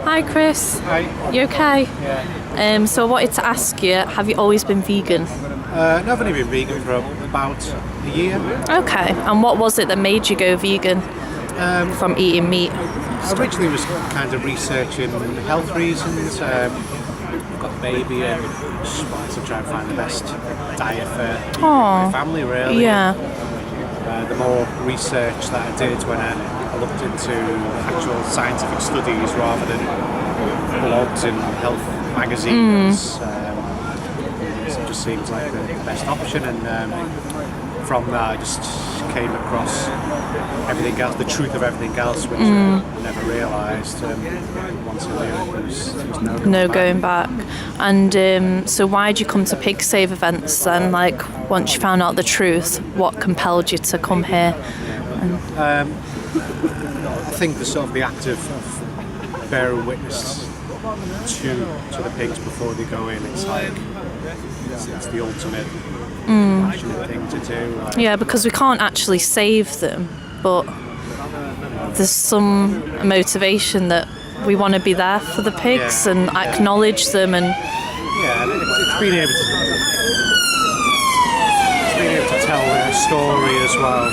Hi Chris. Hi. You okay? Yeah. So I wanted to ask you, have you always been vegan? No, I've only been vegan for about a year. Okay. And what was it that made you go vegan from eating meat? I originally was kind of researching health reasons. I've got a baby and just wanted to try and find the best diet for my family, really. Yeah. The more research that I did when I looked into actual scientific studies rather than blogs and health magazines, it just seems like the best option. And from that, I just came across everything else, the truth of everything else, which I never realised. Once I knew it, there was no going back. And so why did you come to Pig Save events then? Like, once you found out the truth, what compelled you to come here? I think the act of bearing witness to the pigs before they go in, it's like it's the ultimate passionate thing to do. Like, Yeah, because we can't actually save them, but there's some motivation that we want to be there for the pigs and acknowledge them. And it's being able to tell their story as well.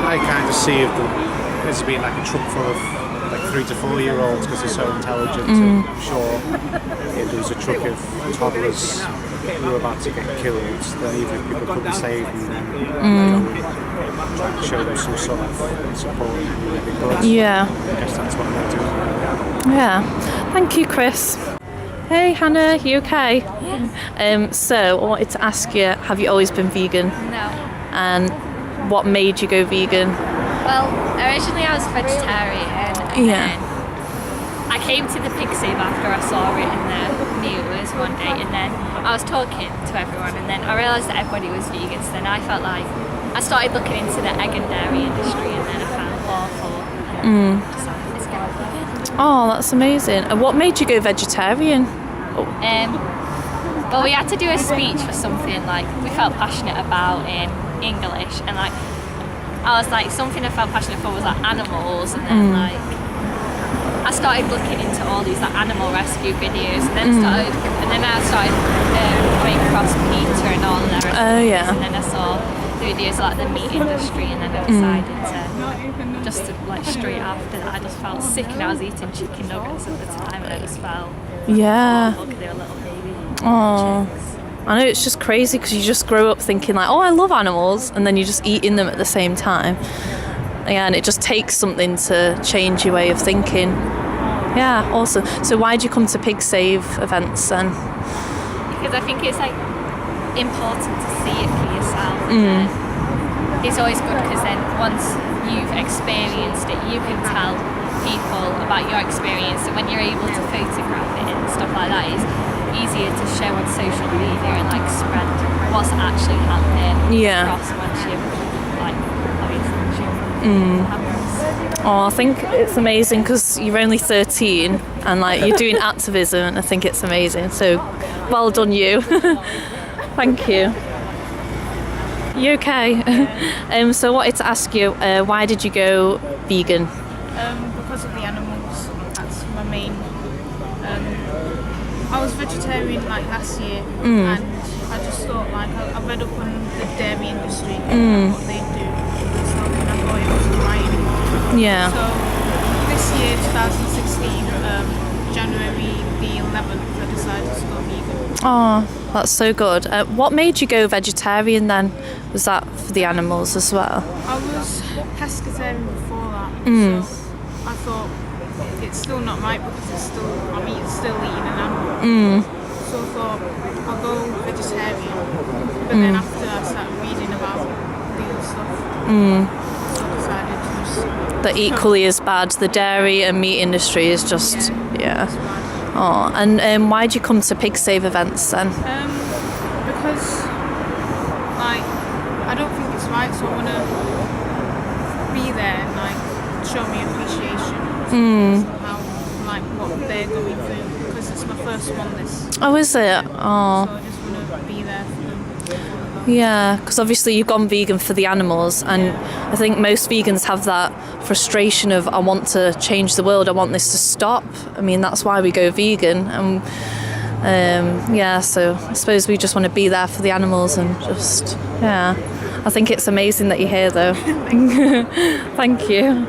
I kind of see it as being like a truck full of like 3 to 4 year olds because they're so intelligent. And I'm sure if there was a truck of toddlers who were about to get killed, then even if people couldn't save them, try to show them some sort of support would be good. yeah. I guess that's what we're doing. Yeah. Thank you, Chris. Hey, Hannah, you okay? So I wanted to ask you, have you always been vegan? No. And what made you go vegan? Well, originally I was vegetarian, and then I came to the Pig Save after I saw it in the news one day, and then I was talking to everyone, and then I realised that everybody was vegan, so then I felt like I started looking into the egg and dairy industry, and then I found awful, and decided let's go vegan. Oh, that's amazing. And what made you go vegetarian? Well, we had to do a speech for something like we felt passionate about in English, and like I was like, something I felt passionate for was like animals, and then like I started looking into all these like animal rescue videos, and then I started coming across PETA and all of their recipes, and then I saw the videos like the meat industry, and then I decided to like straight after that I just felt sick, and I was eating chicken nuggets at the time, and I just felt awful because they were little baby chicks. I know, it's just crazy because you just grow up thinking like, oh, I love animals, and then you're just eating them at the same time. Yeah, and it just takes something to change your way of thinking. Yeah, awesome. So why do you come to Pig Save events then? Because I think it's like important to see it for yourself. And it's always good because then once you've experienced it, you can tell people about your experience, and when you're able to photograph it and stuff like that, it's easier to show on social media and like spread what's actually happening across once you've like obviously cameras. Oh, I think it's amazing because you're only 13 and like you're doing activism, and I think it's amazing. So well done you. Thank you. You okay? So I wanted to ask you, why did you go vegan? Because of the animals. That's my main. I was vegetarian like last year, and I just thought like I read up on the dairy industry and what they do and stuff, and I thought it wasn't right anymore. Yeah. So this year, 2016, January the 11th, I decided to go vegan. Oh, that's so good. What made you go vegetarian then? Was that for the animals as well? I was pescatarian before that, so I thought it's still not right because it's still eating an animal. So I thought I'll go vegetarian, but then after I started reading about vegan stuff, I decided to just... That equally as bad. The dairy and meat industry is just it's bad. Oh, and why do you come to Pig Save events then? Because like I don't think it's right, so I want to be there and like show me appreciation how like what they're going through, because it's my first one this. Oh, is it? Oh. So I just want to be there for them. Yeah, because obviously you've gone vegan for the animals, and I think most vegans have that frustration of, I want to change the world, I want this to stop. I mean, that's why we go vegan, and so I suppose we just want to be there for the animals and just, I think it's amazing that you're here though. Thank you.